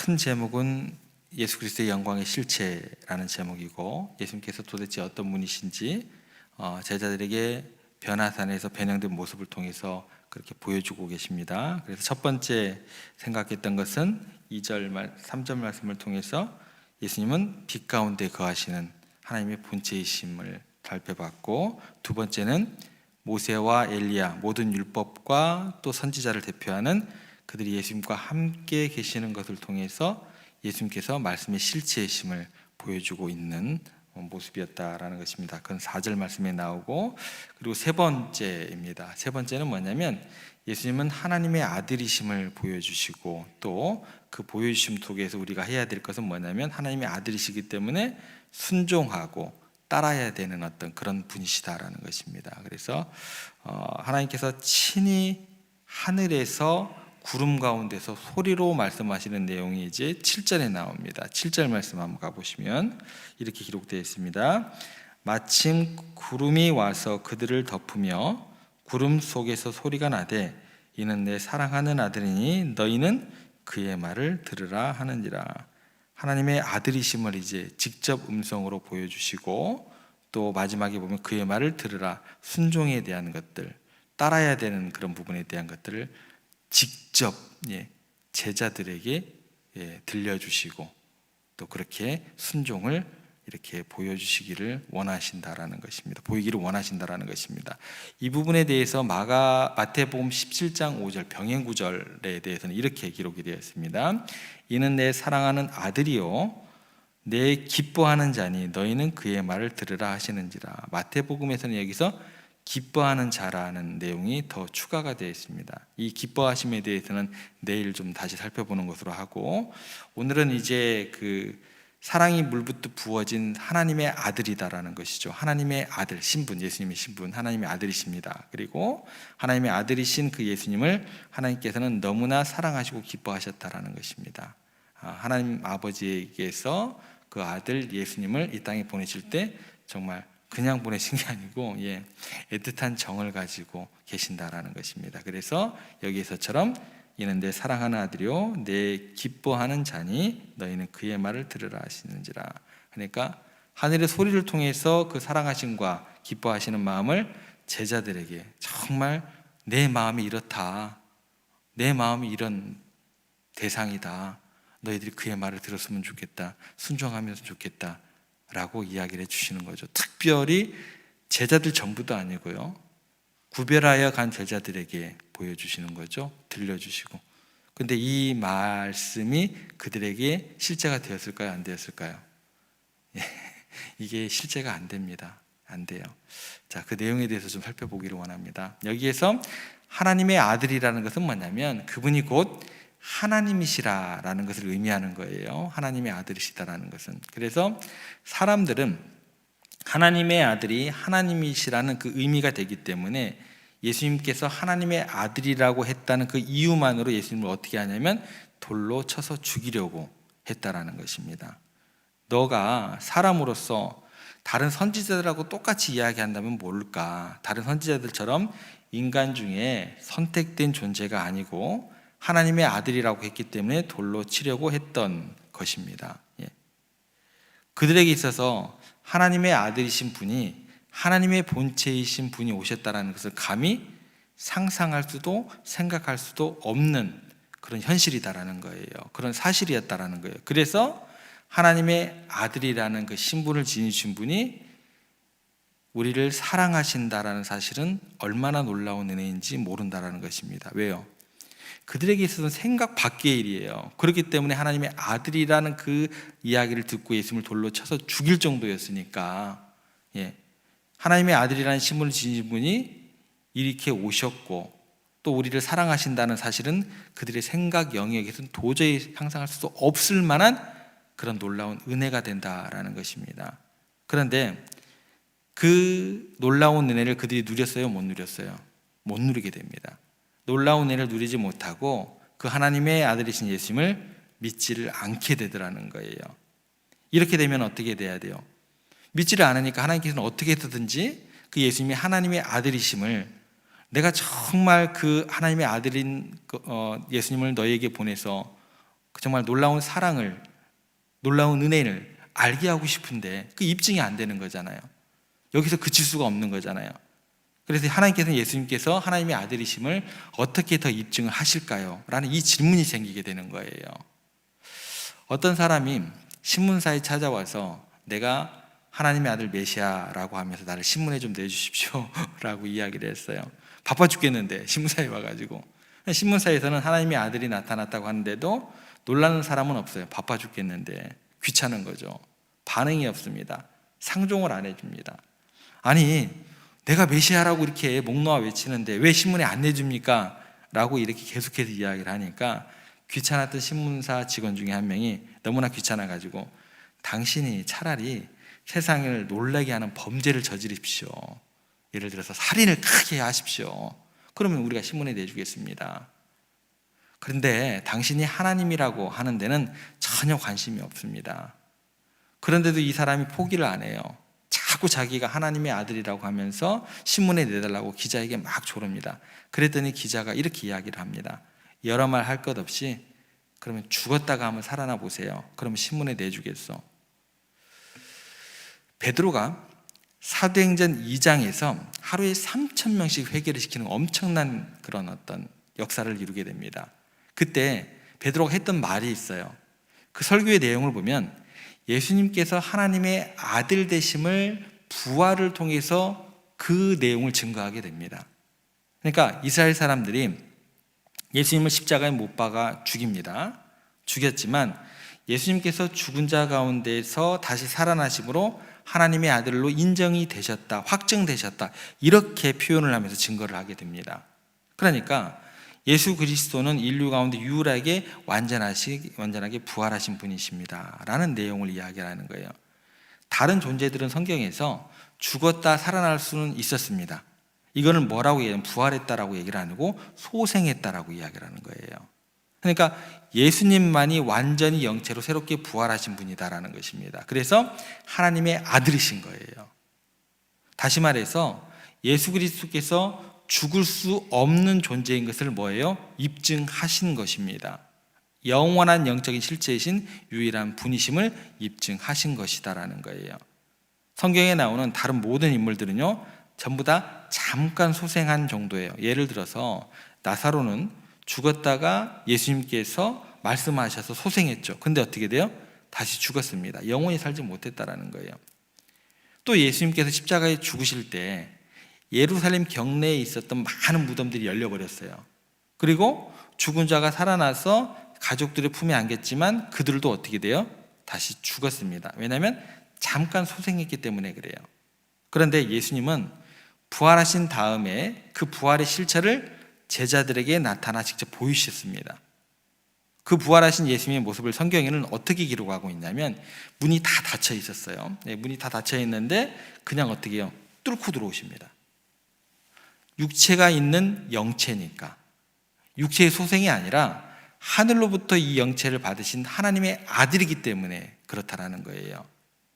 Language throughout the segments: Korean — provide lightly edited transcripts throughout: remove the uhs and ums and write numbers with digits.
큰 제목은 예수 그리스도의 영광의 실체라는 제목이고, 예수님께서 도대체 어떤 분이신지 제자들에게 변화산에서 변형된 모습을 통해서 그렇게 보여주고 계십니다. 그래서 첫 번째 생각했던 것은 2절, 3절 말씀을 통해서 예수님은 빛 가운데 거하시는 하나님의 본체이심을 발표받고, 두 번째는 모세와 엘리야, 모든 율법과 또 선지자를 대표하는 그들이 예수님과 함께 계시는 것을 통해서 예수님께서 말씀의 실체이심을 보여주고 있는 모습이었다라는 것입니다. 그건 4절 말씀에 나오고, 그리고 세 번째입니다. 세 번째는 뭐냐면 예수님은 하나님의 아들이심을 보여주시고, 또 그 보여주심 속에서 우리가 해야 될 것은 뭐냐면 하나님의 아들이시기 때문에 순종하고 따라야 되는 어떤 그런 분이시다라는 것입니다. 그래서 하나님께서 친히 하늘에서 구름 가운데서 소리로 말씀하시는 내용이 이제 7절에 나옵니다. 7절 말씀 한번 가보시면 이렇게 기록되어 있습니다. 마침 구름이 와서 그들을 덮으며 구름 속에서 소리가 나되 이는 내 사랑하는 아들이니 너희는 그의 말을 들으라 하느니라. 하나님의 아들이심을 이제 직접 음성으로 보여주시고, 또 마지막에 보면 그의 말을 들으라, 순종에 대한 것들, 따라야 되는 그런 부분에 대한 것들을 직접 제자들에게 들려주시고, 또 그렇게 순종을 이렇게 보여주시기를 원하신다라는 것입니다. 보이기를 원하신다라는 것입니다. 이 부분에 대해서 마태복음 17장 5절 병행 구절에 대해서는 이렇게 기록이 되어 있습니다. 이는 내 사랑하는 아들이요 내 기뻐하는 자니 너희는 그의 말을 들으라 하시는지라. 마태복음에서는 여기서 기뻐하는 자라는 내용이 더 추가가 되어 있습니다. 이 기뻐하심에 대해서는 내일 좀 다시 살펴보는 것으로 하고, 오늘은 이제 그 사랑이 물붓듯 부어진 하나님의 아들이다라는 것이죠. 하나님의 아들, 신분, 예수님의 신분, 하나님의 아들이십니다. 그리고 하나님의 아들이신 그 예수님을 하나님께서는 너무나 사랑하시고 기뻐하셨다라는 것입니다. 하나님 아버지에게서 그 아들 예수님을 이 땅에 보내실 때 정말 그냥 보내신 게 아니고 애틋한 정을 가지고 계신다라는 것입니다. 그래서 여기에서처럼 이는 내 사랑하는 아들이요 내 기뻐하는 자니 너희는 그의 말을 들으라 하시는지라. 그러니까 하늘의 소리를 통해서 그 사랑하심과 기뻐하시는 마음을 제자들에게, 정말 내 마음이 이렇다, 내 마음이 이런 대상이다, 너희들이 그의 말을 들었으면 좋겠다, 순종하면서 좋겠다 라고 이야기를 해주시는 거죠. 특별히 제자들 전부도 아니고요, 구별하여 간 제자들에게 보여주시는 거죠. 들려주시고. 근데 이 말씀이 그들에게 실제가 되었을까요? 안 되었을까요? 이게 실제가 안 됩니다. 안 돼요. 자, 그 내용에 대해서 좀 살펴보기를 원합니다. 여기에서 하나님의 아들이라는 것은 뭐냐면 그분이 곧 하나님이시라라는 것을 의미하는 거예요. 하나님의 아들이시다라는 것은. 그래서 사람들은 하나님의 아들이 하나님이시라는 그 의미가 되기 때문에 예수님께서 하나님의 아들이라고 했다는 그 이유만으로 예수님을 어떻게 하냐면 돌로 쳐서 죽이려고 했다라는 것입니다. 너가 사람으로서 다른 선지자들하고 똑같이 이야기한다면 모를까? 다른 선지자들처럼 인간 중에 선택된 존재가 아니고 하나님의 아들이라고 했기 때문에 돌로 치려고 했던 것입니다. 그들에게 있어서 하나님의 아들이신 분이, 하나님의 본체이신 분이 오셨다는 것을 감히 상상할 수도 생각할 수도 없는 그런 현실이다라는 거예요. 그런 사실이었다라는 거예요. 그래서 하나님의 아들이라는 그 신분을 지니신 분이 우리를 사랑하신다라는 사실은 얼마나 놀라운 은혜인지 모른다라는 것입니다. 왜요? 그들에게 있어서는 생각 밖의 일이에요. 그렇기 때문에 하나님의 아들이라는 그 이야기를 듣고 예수님을 돌로 쳐서 죽일 정도였으니까, 하나님의 아들이라는 신분을 지닌 분이 이렇게 오셨고 또 우리를 사랑하신다는 사실은 그들의 생각 영역에서는 도저히 상상할 수 없을 만한 그런 놀라운 은혜가 된다라는 것입니다. 그런데 그 놀라운 은혜를 그들이 누렸어요? 못 누렸어요? 못 누리게 됩니다. 놀라운 은혜를 누리지 못하고 그 하나님의 아들이신 예수님을 믿지를 않게 되더라는 거예요. 이렇게 되면 어떻게 돼야 돼요? 믿지를 않으니까 하나님께서는 어떻게 해서든지 그 예수님이 하나님의 아들이심을, 내가 정말 그 하나님의 아들인 예수님을 너에게 보내서 정말 놀라운 사랑을, 놀라운 은혜를 알게 하고 싶은데 그 입증이 안 되는 거잖아요. 여기서 그칠 수가 없는 거잖아요. 그래서 하나님께서는 예수님께서 하나님의 아들이심을 어떻게 더 입증을 하실까요? 라는 이 질문이 생기게 되는 거예요. 어떤 사람이 신문사에 찾아와서 내가 하나님의 아들 메시아라고 하면서 나를 신문에 좀 내주십시오 라고 이야기를 했어요. 바빠 죽겠는데 신문사에 와가지고. 신문사에서는 하나님의 아들이 나타났다고 하는데도 놀라는 사람은 없어요. 바빠 죽겠는데. 귀찮은 거죠. 반응이 없습니다. 상종을 안 해줍니다. 아니, 내가 메시아라고 이렇게 목 놓아 외치는데 왜 신문에 안 내줍니까? 라고 이렇게 계속해서 이야기를 하니까 귀찮았던 신문사 직원 중에 한 명이 너무나 귀찮아가지고 당신이 차라리 세상을 놀라게 하는 범죄를 저지르십시오. 예를 들어서 살인을 크게 하십시오. 그러면 우리가 신문에 내주겠습니다. 그런데 당신이 하나님이라고 하는 데는 전혀 관심이 없습니다. 그런데도 이 사람이 포기를 안 해요. 자꾸 자기가 하나님의 아들이라고 하면서 신문에 내달라고 기자에게 막 조릅니다. 그랬더니 기자가 이렇게 이야기를 합니다. 여러 말 할 것 없이 그러면 죽었다가 한번 살아나 보세요. 그러면 신문에 내주겠어. 베드로가 사도행전 2장에서 하루에 3,000명씩 회개를 시키는 엄청난 그런 어떤 역사를 이루게 됩니다. 그때 베드로가 했던 말이 있어요. 그 설교의 내용을 보면 예수님께서 하나님의 아들 되심을 부활을 통해서 그 내용을 증거하게 됩니다. 그러니까 이스라엘 사람들이 예수님을 십자가에 못 박아 죽입니다. 죽였지만 예수님께서 죽은 자 가운데서 다시 살아나심으로 하나님의 아들로 인정이 되셨다, 확증되셨다, 이렇게 표현을 하면서 증거를 하게 됩니다. 그러니까 예수 그리스도는 인류 가운데 유일하게 완전하게 부활하신 분이십니다 라는 내용을 이야기하는 거예요. 다른 존재들은 성경에서 죽었다 살아날 수는 있었습니다. 이거는 뭐라고 얘기하면 부활했다라고 얘기를 안 하고 소생했다라고 이야기를 하는 거예요. 그러니까 예수님만이 완전히 영체로 새롭게 부활하신 분이다라는 것입니다. 그래서 하나님의 아들이신 거예요. 다시 말해서 예수 그리스도께서 죽을 수 없는 존재인 것을 뭐예요? 입증하신 것입니다. 영원한 영적인 실체이신 유일한 분이심을 입증하신 것이다라는 거예요. 성경에 나오는 다른 모든 인물들은요, 전부 다 잠깐 소생한 정도예요. 예를 들어서 나사로는 죽었다가 예수님께서 말씀하셔서 소생했죠. 근데 어떻게 돼요? 다시 죽었습니다. 영원히 살지 못했다라는 거예요. 또 예수님께서 십자가에 죽으실 때 예루살렘 경내에 있었던 많은 무덤들이 열려버렸어요. 그리고 죽은 자가 살아나서 가족들의 품에 안겼지만 그들도 어떻게 돼요? 다시 죽었습니다. 왜냐하면 잠깐 소생했기 때문에 그래요. 그런데 예수님은 부활하신 다음에 그 부활의 실체를 제자들에게 나타나 직접 보이셨습니다. 그 부활하신 예수님의 모습을 성경에는 어떻게 기록하고 있냐면 문이 다 닫혀 있었어요. 문이 다 닫혀 있는데 그냥 어떻게 해요? 뚫고 들어오십니다. 육체가 있는 영체니까. 육체의 소생이 아니라 하늘로부터 이 영체를 받으신 하나님의 아들이기 때문에 그렇다라는 거예요.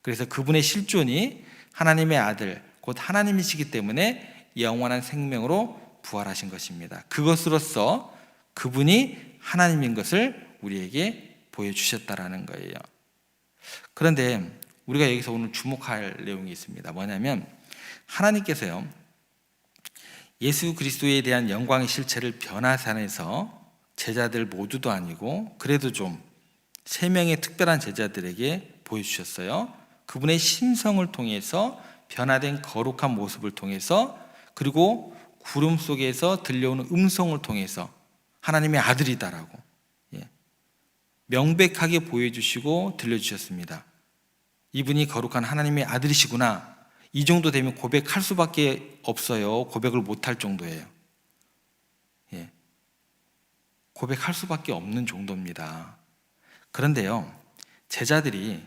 그래서 그분의 실존이 하나님의 아들, 곧 하나님이시기 때문에 영원한 생명으로 부활하신 것입니다. 그것으로써 그분이 하나님인 것을 우리에게 보여주셨다라는 거예요. 그런데 우리가 여기서 오늘 주목할 내용이 있습니다. 뭐냐면 하나님께서요, 예수 그리스도에 대한 영광의 실체를 변화산에서 제자들 모두도 아니고 그래도 좀 3명의 특별한 제자들에게 보여주셨어요. 그분의 심성을 통해서 변화된 거룩한 모습을 통해서 그리고 구름 속에서 들려오는 음성을 통해서 하나님의 아들이다라고 명백하게 보여주시고 들려주셨습니다. 이분이 거룩한 하나님의 아들이시구나. 이 정도 되면 고백할 수밖에 없어요. 고백을 못할 정도예요. 고백할 수밖에 없는 정도입니다. 그런데요, 제자들이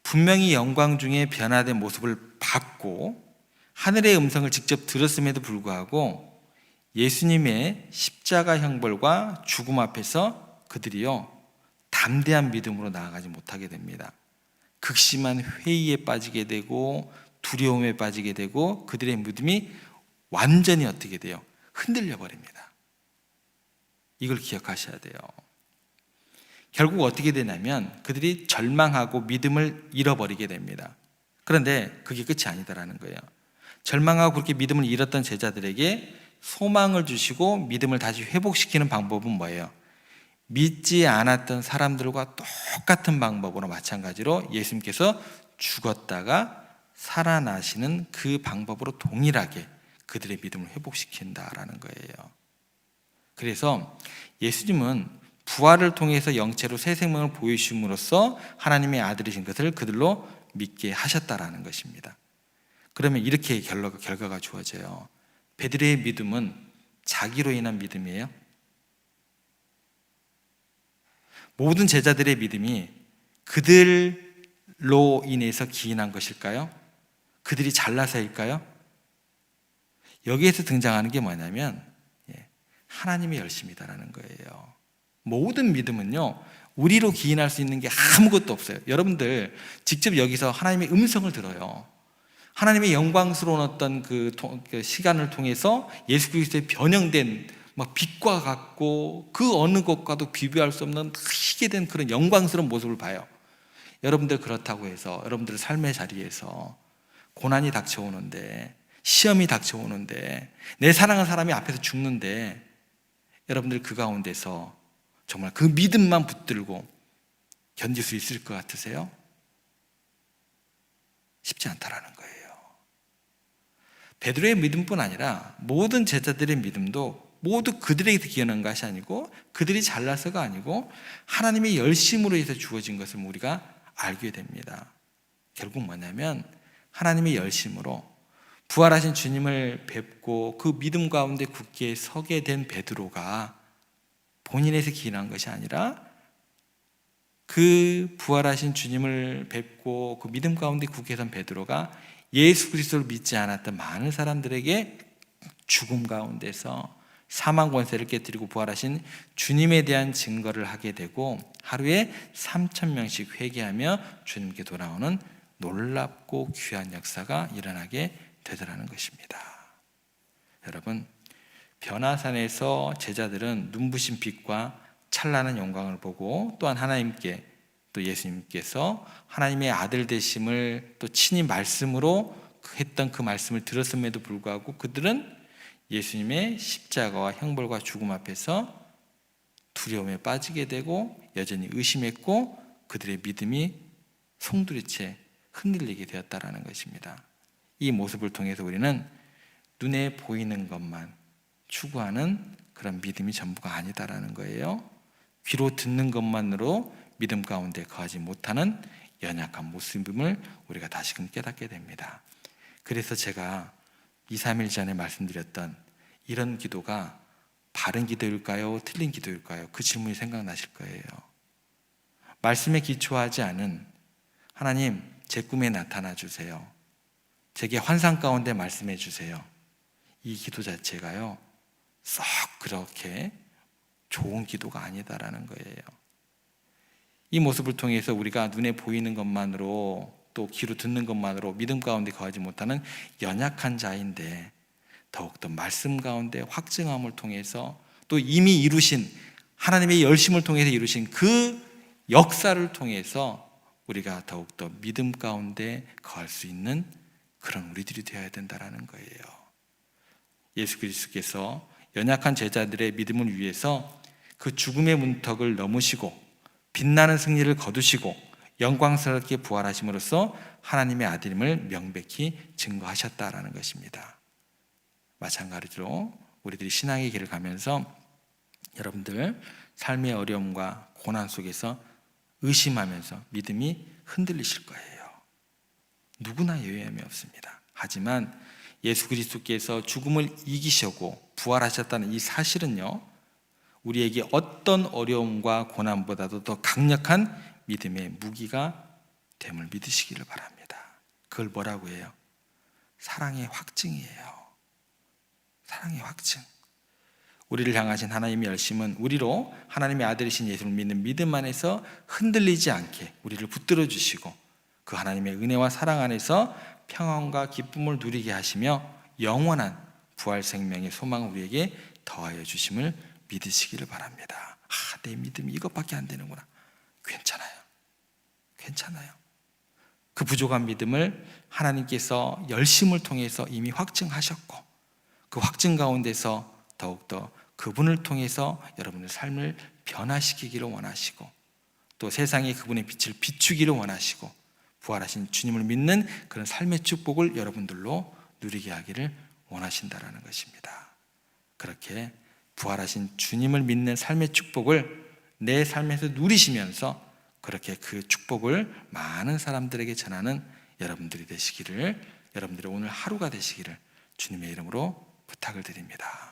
분명히 영광 중에 변화된 모습을 봤고 하늘의 음성을 직접 들었음에도 불구하고 예수님의 십자가 형벌과 죽음 앞에서 그들이요, 담대한 믿음으로 나아가지 못하게 됩니다. 극심한 회의에 빠지게 되고 두려움에 빠지게 되고 그들의 믿음이 완전히 어떻게 돼요? 흔들려 버립니다. 이걸 기억하셔야 돼요. 결국 어떻게 되냐면 그들이 절망하고 믿음을 잃어버리게 됩니다. 그런데 그게 끝이 아니다라는 거예요. 절망하고 그렇게 믿음을 잃었던 제자들에게 소망을 주시고 믿음을 다시 회복시키는 방법은 뭐예요? 믿지 않았던 사람들과 똑같은 방법으로 마찬가지로 예수님께서 죽었다가 살아나시는 그 방법으로 동일하게 그들의 믿음을 회복시킨다라는 거예요. 그래서 예수님은 부활을 통해서 영체로 새 생명을 보여주심으로써 하나님의 아들이신 것을 그들로 믿게 하셨다라는 것입니다. 그러면 이렇게 결과가 주어져요. 베드로의 믿음은 자기로 인한 믿음이에요? 모든 제자들의 믿음이 그들로 인해서 기인한 것일까요? 그들이 잘나서일까요? 여기에서 등장하는 게 뭐냐면 하나님의 열심이다라는 거예요. 모든 믿음은요, 우리로 기인할 수 있는 게 아무것도 없어요. 여러분들 직접 여기서 하나님의 음성을 들어요. 하나님의 영광스러운 어떤 그 시간을 통해서 예수 그리스도의 변형된 막 빛과 같고 그 어느 것과도 비교할 수 없는 희게 된 그런 영광스러운 모습을 봐요. 여러분들 그렇다고 해서 여러분들 삶의 자리에서 고난이 닥쳐오는데, 시험이 닥쳐오는데, 내 사랑하는 사람이 앞에서 죽는데 여러분들 그 가운데서 정말 그 믿음만 붙들고 견딜 수 있을 것 같으세요? 쉽지 않다라는 거예요. 베드로의 믿음뿐 아니라 모든 제자들의 믿음도 모두 그들에게서 기원한 것이 아니고 그들이 잘나서가 아니고 하나님의 열심으로 해서 주어진 것을 우리가 알게 됩니다. 결국 뭐냐면 하나님의 열심으로 부활하신 주님을 뵙고 그 믿음 가운데 굳게 서게 된 베드로가 본인에서 기인한 것이 아니라 그 부활하신 주님을 뵙고 그 믿음 가운데 굳게 선 베드로가 예수 그리스도를 믿지 않았던 많은 사람들에게 죽음 가운데서 사망 권세를 깨뜨리고 부활하신 주님에 대한 증거를 하게 되고 하루에 3,000명씩 회개하며 주님께 돌아오는 놀랍고 귀한 역사가 일어나게 되더라는 것입니다. 여러분, 변화산에서 제자들은 눈부신 빛과 찬란한 영광을 보고 또한 하나님께 또 예수님께서 하나님의 아들 되심을 또 친히 말씀으로 했던 그 말씀을 들었음에도 불구하고 그들은 예수님의 십자가와 형벌과 죽음 앞에서 두려움에 빠지게 되고 여전히 의심했고 그들의 믿음이 송두리째 흔들리게 되었다라는 것입니다. 이 모습을 통해서 우리는 눈에 보이는 것만 추구하는 그런 믿음이 전부가 아니다라는 거예요. 귀로 듣는 것만으로 믿음 가운데 거하지 못하는 연약한 모습임을 우리가 다시금 깨닫게 됩니다. 그래서 제가 2, 3일 전에 말씀드렸던 이런 기도가 바른 기도일까요? 틀린 기도일까요? 그 질문이 생각나실 거예요. 말씀에 기초하지 않은 하나님, 제 꿈에 나타나 주세요. 제게 환상 가운데 말씀해 주세요. 이 기도 자체가요, 썩 그렇게 좋은 기도가 아니다라는 거예요. 이 모습을 통해서 우리가 눈에 보이는 것만으로 또 귀로 듣는 것만으로 믿음 가운데 거하지 못하는 연약한 자인데 더욱더 말씀 가운데 확증함을 통해서 또 이미 이루신 하나님의 열심을 통해서 이루신 그 역사를 통해서 우리가 더욱더 믿음 가운데 거할 수 있는 그런 우리들이 되어야 된다는 거예요. 예수 그리스도께서 연약한 제자들의 믿음을 위해서 그 죽음의 문턱을 넘으시고 빛나는 승리를 거두시고 영광스럽게 부활하심으로써 하나님의 아들임을 명백히 증거하셨다라는 것입니다. 마찬가지로 우리들이 신앙의 길을 가면서 여러분들 삶의 어려움과 고난 속에서 의심하면서 믿음이 흔들리실 거예요. 누구나 예외함이 없습니다. 하지만 예수 그리스도께서 죽음을 이기시고 부활하셨다는 이 사실은요, 우리에게 어떤 어려움과 고난보다도 더 강력한 믿음의 무기가 됨을 믿으시기를 바랍니다. 그걸 뭐라고 해요? 사랑의 확증이에요. 사랑의 확증. 우리를 향하신 하나님의 열심은 우리로 하나님의 아들이신 예수를 믿는 믿음 안에서 흔들리지 않게 우리를 붙들어 주시고 그 하나님의 은혜와 사랑 안에서 평안과 기쁨을 누리게 하시며 영원한 부활 생명의 소망을 우리에게 더하여 주심을 믿으시기를 바랍니다. 내 믿음이 이것밖에 안 되는구나. 괜찮아요. 그 부족한 믿음을 하나님께서 열심을 통해서 이미 확증하셨고, 그 확증 가운데서 더욱더 그분을 통해서 여러분의 삶을 변화시키기를 원하시고, 또 세상에 그분의 빛을 비추기를 원하시고, 부활하신 주님을 믿는 그런 삶의 축복을 여러분들로 누리게 하기를 원하신다라는 것입니다. 그렇게 부활하신 주님을 믿는 삶의 축복을 내 삶에서 누리시면서 그렇게 그 축복을 많은 사람들에게 전하는 여러분들이 되시기를, 여러분들의 오늘 하루가 되시기를 주님의 이름으로 부탁을 드립니다.